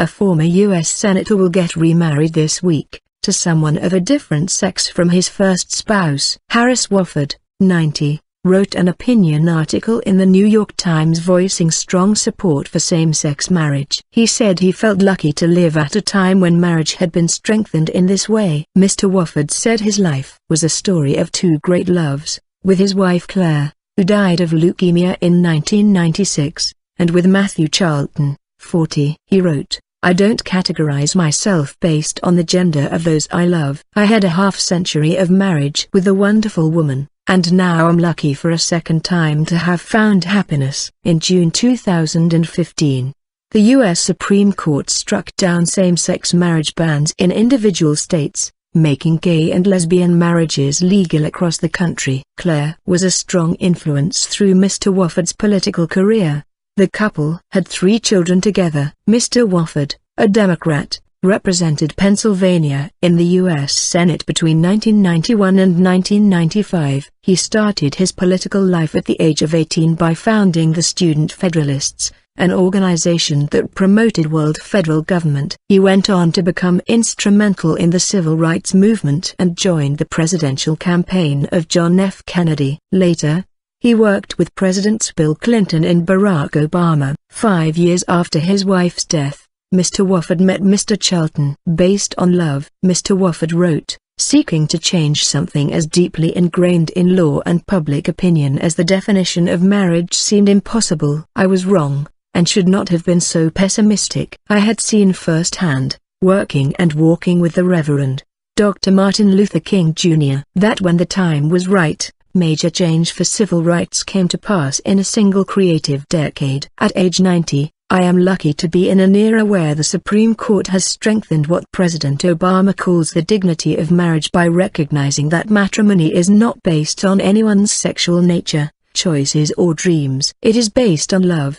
A former U.S. senator will get remarried this week, to someone of a different sex from his first spouse. Harris Wofford, 90, wrote an opinion article in the New York Times voicing strong support for same-sex marriage. He said he felt lucky to live at a time when marriage had been strengthened in this way. Mr. Wofford said his life was a story of two great loves, with his wife Clare, who died of leukemia in 1996, and with Matthew Charlton, 40. He wrote, "I don't categorize myself based on the gender of those I love. I had a half-century of marriage with a wonderful woman, and now I'm lucky for a second time to have found happiness." In June 2015, the U.S. Supreme Court struck down same-sex marriage bans in individual states, making gay and lesbian marriages legal across the country. Clare was a strong influence through Mr. Wofford's political career. The couple had 3 children together. Mr. Wofford, a Democrat, represented Pennsylvania in the U.S. Senate between 1991 and 1995. He started his political life at the age of 18 by founding the Student Federalists, an organization that promoted world federal government. He went on to become instrumental in the civil rights movement and joined the presidential campaign of John F. Kennedy. Later, he worked with Presidents Bill Clinton and Barack Obama. 5 years after his wife's death, Mr. Wofford met Mr. Charlton. Based on love, Mr. Wofford wrote, "Seeking to change something as deeply ingrained in law and public opinion as the definition of marriage seemed impossible. I was wrong, and should not have been so pessimistic. I had seen firsthand, working and walking with the Reverend Dr. Martin Luther King Jr., that when the time was right, major change for civil rights came to pass in a single creative decade. At age 90, I am lucky to be in an era where the Supreme Court has strengthened what President Obama calls the dignity of marriage by recognizing that matrimony is not based on anyone's sexual nature, choices or dreams. It is based on love."